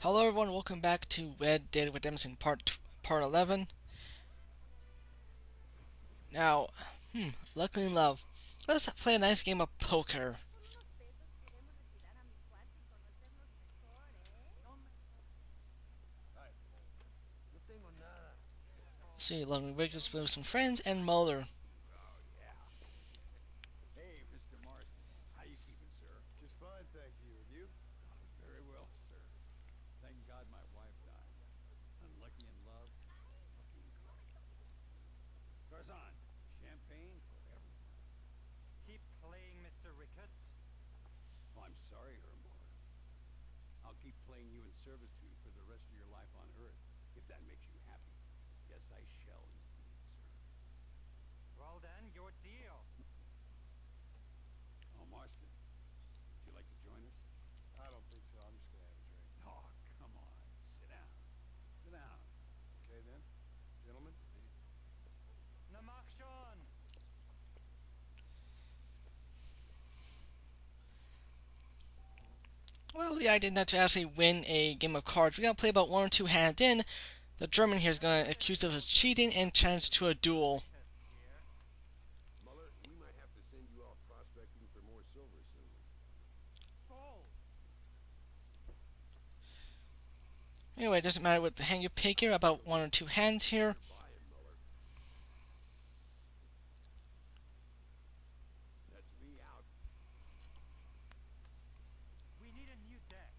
Hello everyone, welcome back to Red Dead Redemption Part 11. Now, luckily in love. Let's play a nice game of poker. See, Loving Rickers with some friends and Muller. Oh, yeah. Hey, Mr. Marston. How you keeping, sir? Just fine, thank you. And you? Very well, sir. Thank God my wife died. Unlucky in love, lucky in crime. Tarzan, champagne for everyone. Keep playing, Mr. Ricketts. Oh, I'm sorry, Hermore. I'll keep playing you in servitude for the rest of your life on Earth, if that makes you happy. Yes, I shall indeed, sir. Well then, your deal. Oh, Marston, would you like to join us? I don't think so. I'm just gonna have a drink. Oh, come on. Sit down. Sit down. Okay then, gentlemen. Namakshon! Well, the idea not to actually win a game of cards. We're gonna play about one or two hands in. The German here is gonna accuse us of cheating and challenge to a duel. Ricketts here. Muller, we might have to send you off prospecting for more silver soon. Fold! Anyway, it doesn't matter what hand you pick here, about one or two hands here. You're buying, Muller. That's me out. We need a new deck.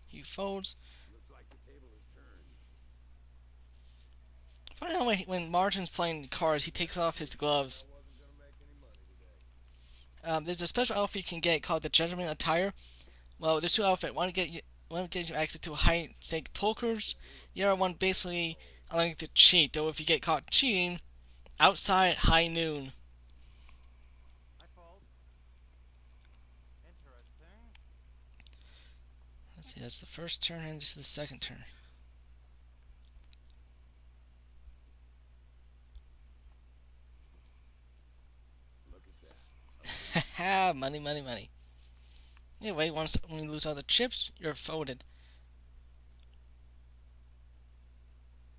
He folds. Looks like the table has turned. Funny how when Martin's playing the cards, he takes off his gloves. I wasn't gonna make any money today. There's a special outfit you can get called the Gentleman Attire. Well, there's two outfits. One gets you access to high stake pokers. The other one basically allowing you to cheat. Though if you get caught cheating, outside at high noon. I fold. Interesting. Let's see, that's the first turn and this is the second turn. Look at that. Haha, money, money, money. Anyway, when you lose all the chips, you're folded.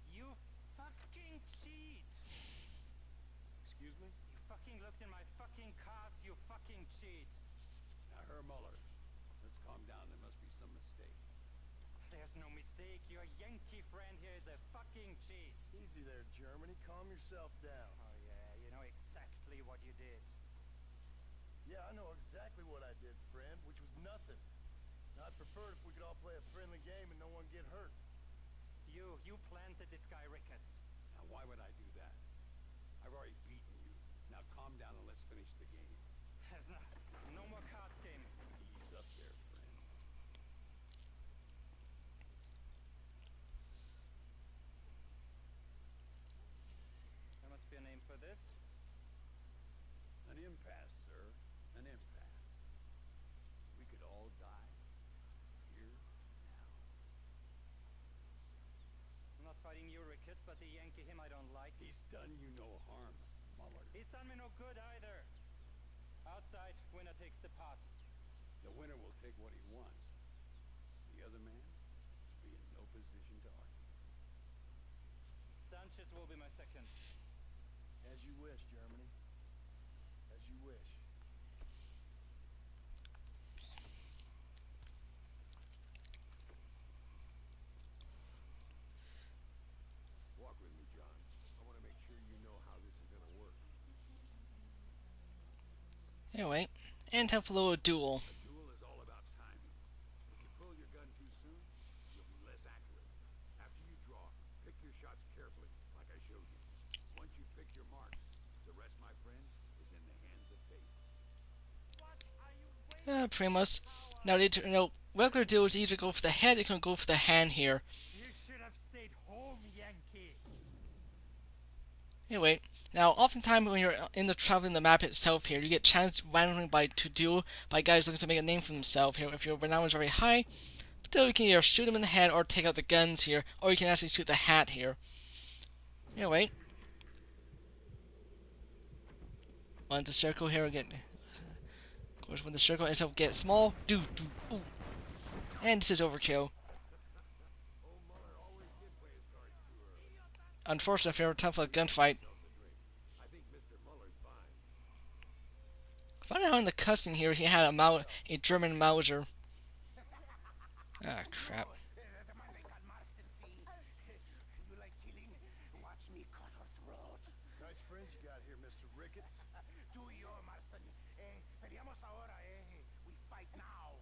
You fucking cheat! Excuse me? You fucking looked in my fucking cards, you fucking cheat! Now, Herr Muller, let's calm down. There must be some mistake. There's no mistake, your Yankee friend here is a fucking cheat! Easy there, Germany. Calm yourself down. Oh yeah, you know exactly what you did. Yeah, I know exactly what I did, friend, which was nothing. Now, I'd prefer it if we could all play a friendly game and no one get hurt. You planted this guy Ricketts. Now, why would I do that? I've already beaten you. Now, calm down and let's finish the game. There's no more cards game. Ease up there, friend. There must be a name for this. An impasse, sir. An impasse. We could all die. Here, now. I'm not fighting you, Ricketts, but the Yankee him I don't like. He's done you no harm, Muller. He's done me no good either. Outside, winner takes the pot. The winner will take what he wants. The other man will be in no position to argue. Sanchez will be my second. As you wish, Germany. As you wish. Walk with me, John. I want to make sure you know how this is going to work. Anyway, and have a little duel. A duel is all about timing. If you pull your gun too soon, you'll be less accurate. After you draw, pick your shots carefully, like I showed you. Once you pick your marks, the rest, my friend, is in the hands of fate. What are you waiting Pretty much. Now, regular duels either go for the head or can go for the hand here. You should have stayed home, Yankee. Anyway, now oftentimes when you're in the traveling the map itself here, you get challenged randomly to duel by guys looking to make a name for themselves here. If your renown is very high, still you can either shoot them in the head or take out the guns here, or you can actually shoot the hat here. Anyway, Want the circle here again. Of course, when the circle itself gets small, ooh. And this is overkill. Unfortunately, if you're tough for a gunfight. Find out in the cussing here, he had a German Mauser. Ah, crap. You like killing? Watch me cut her throat. Nice friends you got here, Mr. Ricketts. Tú y yo, Marston. Peleamos ahora, We fight now.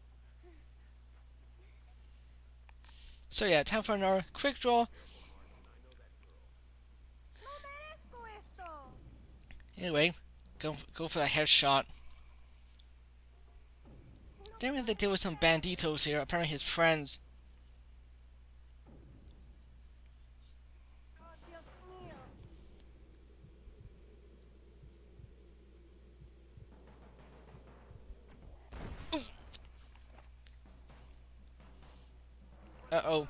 So yeah, time for another quick draw. Anyway, go for the headshot. Then we have to deal with some banditos here, apparently his friends. Uh-oh.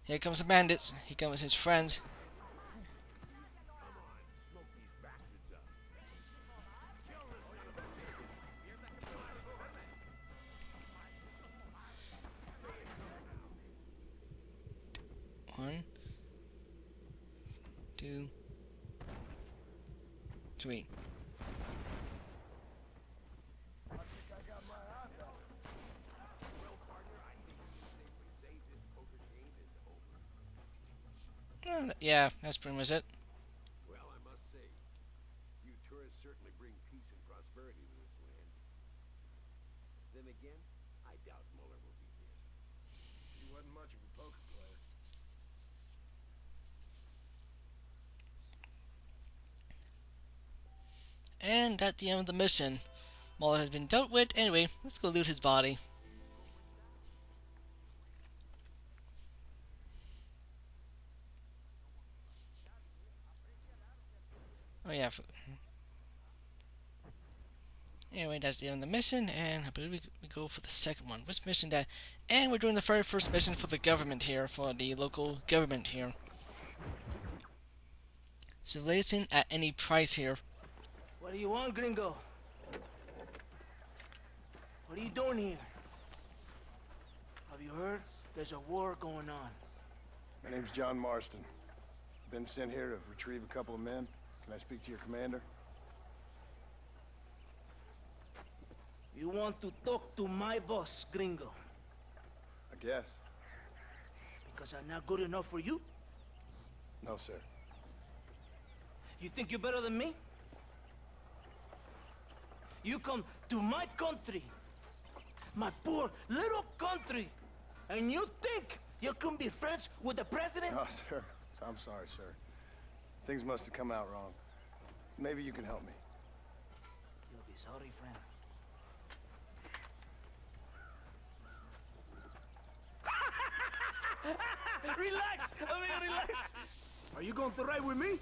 Here comes the bandits. Here comes his friends. One, two, three. Yeah, that's pretty much it. Well, I must say, you tourists certainly bring peace and prosperity to this land. Then again, I doubt Muller will be missed. He wasn't much of a poker player. And at the end of the mission, Muller has been dealt with. Anyway, let's go loot his body. Oh yeah. Anyway, that's the end of the mission, and I believe we go for the second one. Which mission that? And we're doing the very first mission for the government here, for the local government here. Civilization at any price here. What do you want, gringo? What are you doing here? Have you heard? There's a war going on. My name's John Marston. Been sent here to retrieve a couple of men. Can I speak to your commander? You want to talk to my boss, gringo? I guess. Because I'm not good enough for you? No, sir. You think you're better than me? You come to my country, my poor little country, and you think you can be friends with the president? No, sir. I'm sorry, sir. Things must have come out wrong. Maybe you can help me. You'll be sorry, friend. Relax! Relax! Are you going to ride with me?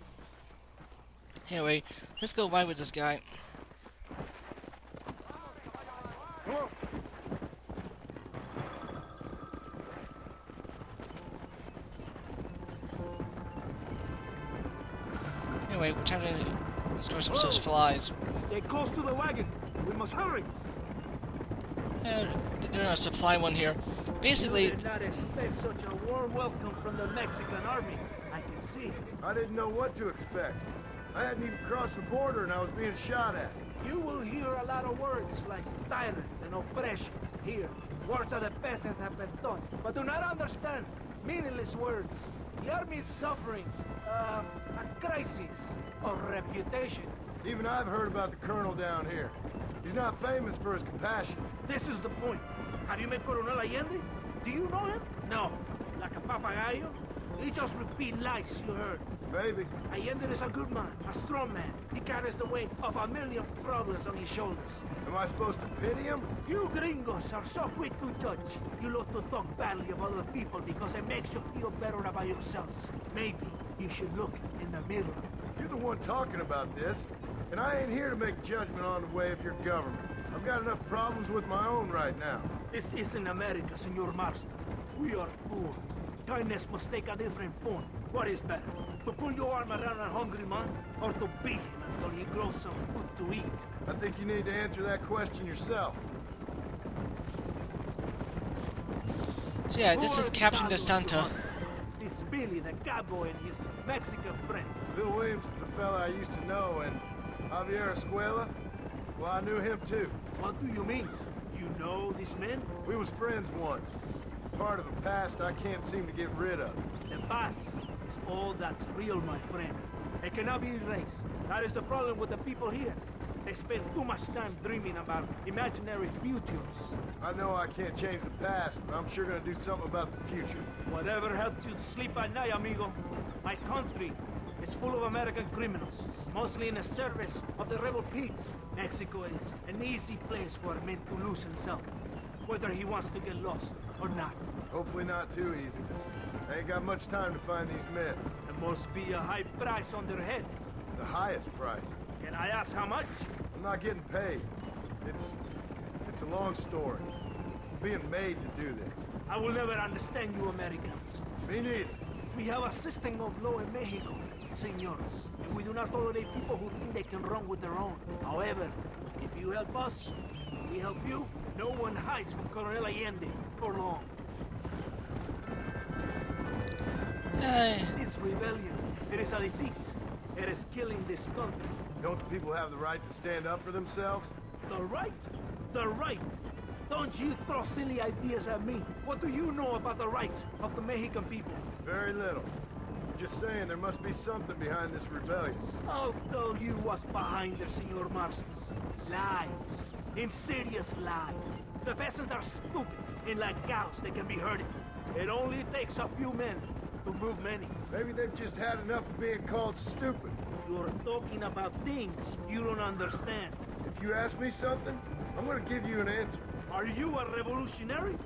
Anyway, let's go ride with this guy. Come on. Anyway, we're trying to store some supplies. Stay close to the wagon. We must hurry. They're doing a supply one here. Basically, You did not expect such a warm welcome from the Mexican army. I can see. I didn't know what to expect. I hadn't even crossed the border and I was being shot at. You will hear a lot of words like tyrant and oppression here. Words that the peasants have been taught, but do not understand. Meaningless words. The army is suffering a crisis of reputation. Even I've heard about the colonel down here. He's not famous for his compassion. This is the point. Have you met Coronel Allende? Do you know him? No. Like a papagayo? He just repeat lies you heard. Maybe. Allende is a good man, a strong man. He carries the weight of a million problems on his shoulders. Am I supposed to pity him? You gringos are so quick to judge. You love to talk badly about other people because it makes you feel better about yourselves. Maybe you should look in the mirror. You're the one talking about this, and I ain't here to make judgment on the way of your government. I've got enough problems with my own right now. This isn't America, Senor Marston. We are poor. Kindness must take a different form. What is better? To put your arm around a hungry man, or to beat him until he grows some food to eat? I think you need to answer that question yourself. So yeah, this Who is are Captain Carlos DeSanta. Duran? This Billy, the cowboy, and his Mexican friend. Bill Williamson's a fella I used to know, and Javier Escuela, well, I knew him too. What do you mean? You know this man? We was friends once. Part of the past I can't seem to get rid of. The past is all that's real, my friend. It cannot be erased. That is the problem with the people here. They spend too much time dreaming about imaginary futures. I know I can't change the past, but I'm sure gonna do something about the future. Whatever helps you sleep at night, amigo. My country is full of American criminals, mostly in the service of the rebel pigs. Mexico is an easy place for a man to lose himself, whether he wants to get lost or not. Hopefully not too easy. I ain't got much time to find these men. There must be a high price on their heads. The highest price. Can I ask how much? I'm not getting paid. It's a long story. I'm being made to do this. I will never understand you Americans. Me neither. We have a system of law in Mexico, senor, and we do not tolerate people who think they can run with their own. However, if you help us, we help you, no one hides from Coronel Allende for long. This rebellion, it is a disease. It is killing this country. Don't the people have the right to stand up for themselves? The right? The right? Don't you throw silly ideas at me. What do you know about the rights of the Mexican people? Very little. I'm just saying there must be something behind this rebellion. I'll tell you what's behind there, Senor Marston. Lies. Insidious lies. The peasants are stupid, and like cows, they can be herded. It only takes a few men to move many. Maybe they've just had enough of being called stupid. You're talking about things you don't understand. If you ask me something, I'm gonna give you an answer. Are you a revolutionary?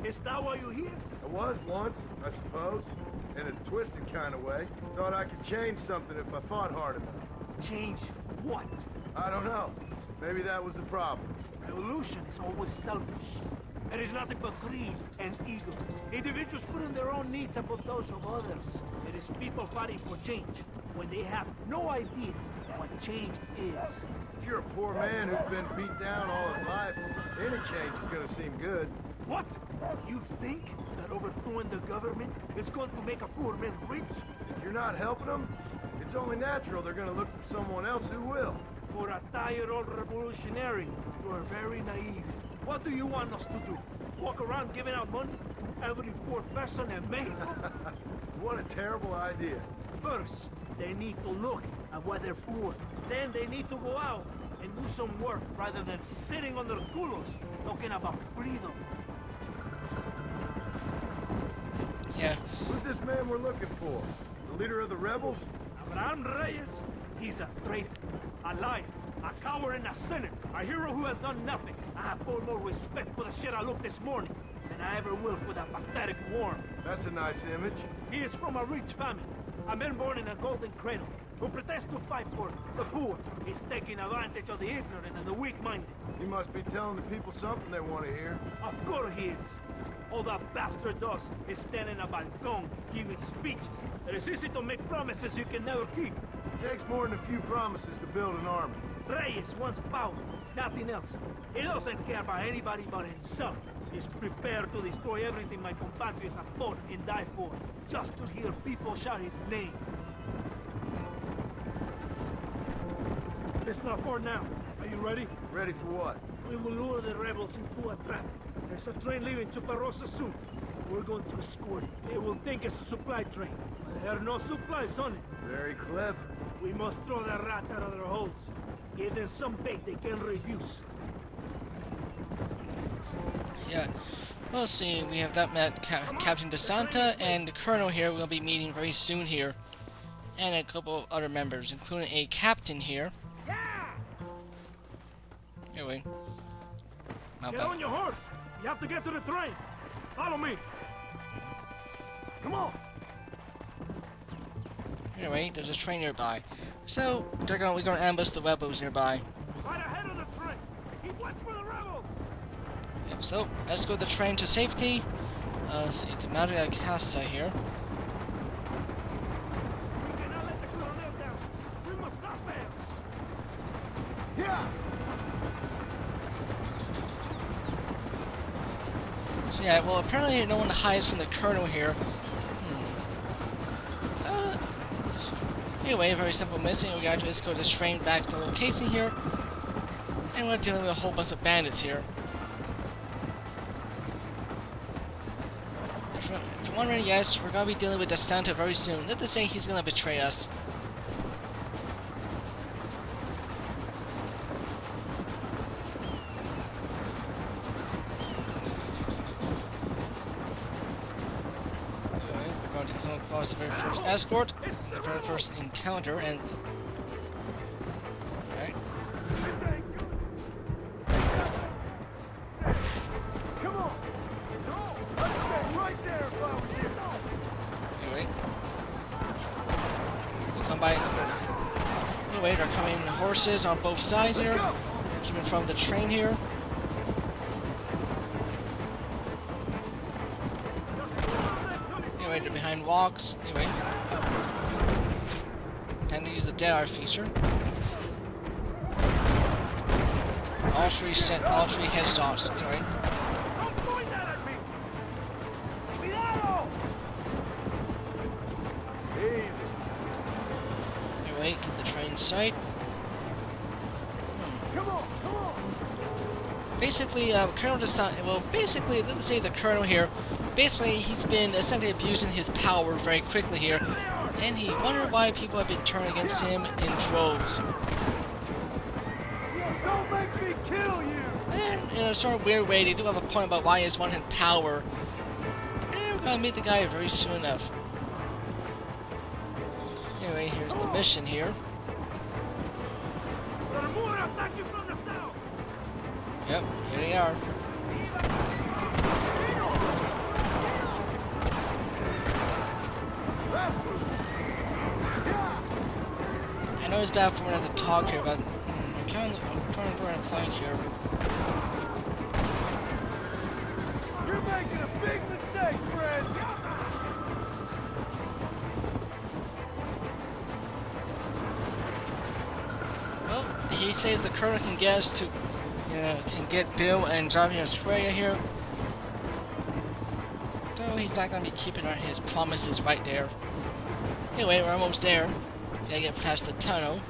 Is that why you're here? I was once, I suppose. In a twisted kind of way. Thought I could change something if I fought hard enough. Change what? I don't know. Maybe that was the problem. Revolution is always selfish. It is nothing but greed and ego. Individuals putting their own needs above those of others. It is people fighting for change when they have no idea what change is. If you're a poor man who's been beat down all his life, any change is gonna seem good. What? You think that overthrowing the government is going to make a poor man rich? If you're not helping them, it's only natural they're gonna look for someone else who will. For a tired old revolutionary, you are very naive. What do you want us to do? Walk around giving out money to every poor person in Mexico? What a terrible idea. First, they need to look at why they're poor. Then they need to go out and do some work rather than sitting on their culos talking about freedom. Yeah. Who's this man we're looking for? The leader of the rebels? Abraham Reyes, he's a traitor, a liar, a coward and a sinner, a hero who has done nothing. I have far more respect for the shit I looked this morning than I ever will for that pathetic worm. That's a nice image. He is from a rich family, a man born in a golden cradle, who pretends to fight for the poor. He's taking advantage of the ignorant and the weak-minded. He must be telling the people something they want to hear. Of course he is. All that bastard does is stand in a balcony giving speeches. It is easy to make promises you can never keep. It takes more than a few promises to build an army. Reyes wants power, nothing else. He doesn't care about anybody but himself. He's prepared to destroy everything my compatriots have fought and died for, just to hear people shout his name. It's not for now. Are you ready? Ready for what? We will lure the rebels into a trap. There's a train leaving Chuparosa soon. We're going to escort it. They will think it's a supply train. There are no supplies on it. Very clever. We must throw the rats out of their holes. Give them some bait they can refuse. Yeah. Well, see, we have that met Captain DeSanta and the Colonel here we'll be meeting very soon here. And a couple other members, including a captain here. Here we Get on your horse! You have to get to the train! Follow me! Come on! Anyway, there's a train nearby. So, we're gonna ambush the rebels nearby. Right ahead of the train! Keep watch for the rebels! Yep, so, let's go the train to safety. Let's see, to Maria Casa here. We cannot Yeah. So yeah, well apparently no one hides from the Colonel here. Anyway, very simple mission. We gotta just go this train back to the location here. And we're dealing with a whole bunch of bandits here. If you're wondering, yes, we're gonna be dealing with DeSanta very soon. Not to say he's gonna betray us. Alright, we're going to come across the very first escort, the very first encounter, and... Alright. Come on. No. I'd stay right there if I was you. Anyway. We come by... Anyway, they're coming horses on both sides here. Keep in front of the train here. Anyway, they're behind walks. Anyway. Time to use the dead eye feature. All three headshots. Anyway. Don't point that at me. Cuidado. Easy. Anyway, keep the train in sight. Come on. Come on. Basically, Colonel DeSanta, well, basically, let's say the Colonel here, basically, he's been essentially abusing his power very quickly here, and he wondered why people have been turning against him in droves. Don't make me kill you. And in a sort of weird way, they do have a point about why he's wanting power. And we're gonna meet the guy very soon enough. Anyway, here's the mission here. Bermuda attack you from the south. Yep, here they are. I know it's bad for me not to talk here, but I'm trying to go and flank here. You're making a big mistake, friend. Well, he says the Colonel can get us to, can get Bill and Johnny Australia here. Though he's not gonna be keeping his promises right there. Anyway, we're almost there. Gotta get past the tunnel.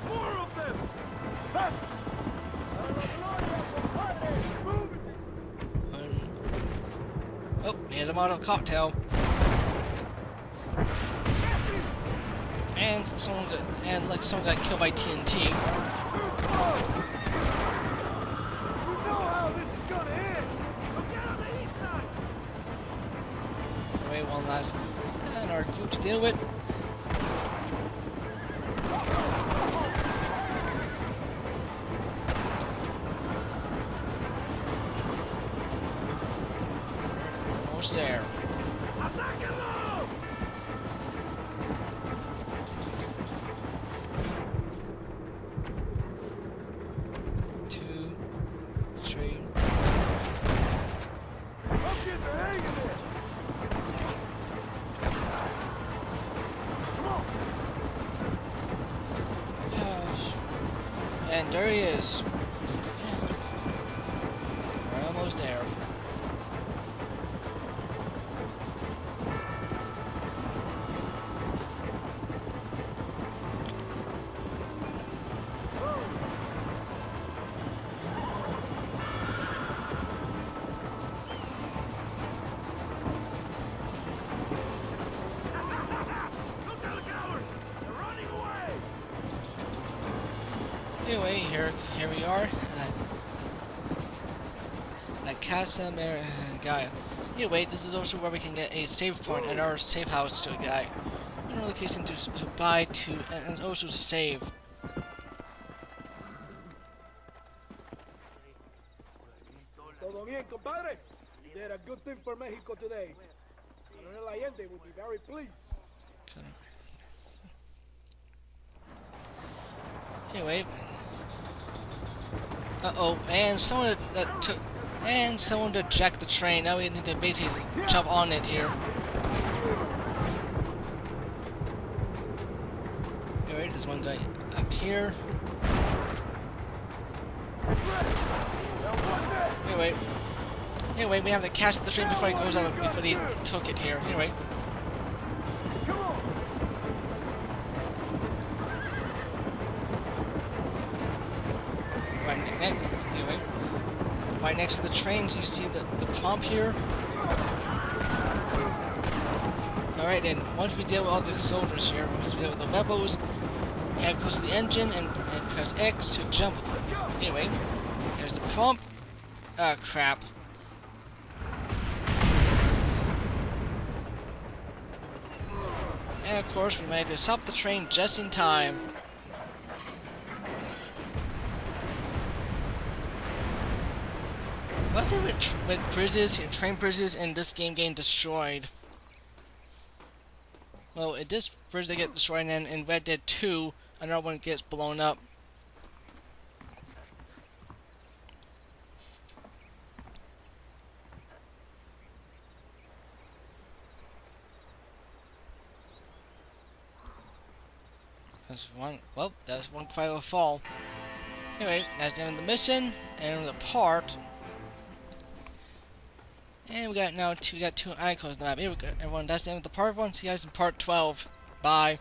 More of them. Oh, here's a model cocktail. And someone got killed by TNT. You know how this is gonna end. Get on the east side. Anyway, one last and our group to deal with. Almost there. Atáquenlo. 2, 3. I'm getting the hang of this. Come on. And there he is. We're almost there. Look at the cowards. They're running away. Anyway, here we are. La Casa Gaia. Anyway, this is also where we can get a save point at our safe house to a guy. Another location to buy to and also to save. Todo bien, compadre? You did a good thing for Mexico today. Colonel Allende would be very pleased. Anyway, Uh-oh, and someone to jack the train. Now we need to basically jump on it here. Alright, there's one guy up here. Anyway, we have to catch the train before it goes out, before they took it here. Anyway. Right next to the trains, you see the pump here. Alright, then once we deal with all the soldiers here, once we deal with the rebels, head close to the engine and press X to jump. Anyway, there's the pump. Ah, crap. And of course, we managed to stop the train just in time. What's it with bridges, train bridges in this game getting destroyed? Well, in this bridge they get destroyed, and then in Red Dead 2, another one gets blown up. That's one quite a fall. Anyway, that's the end of the mission, and the part. And we got two icons now. Here we go, everyone. That's the end of the part 1. See you guys in part 12. Bye.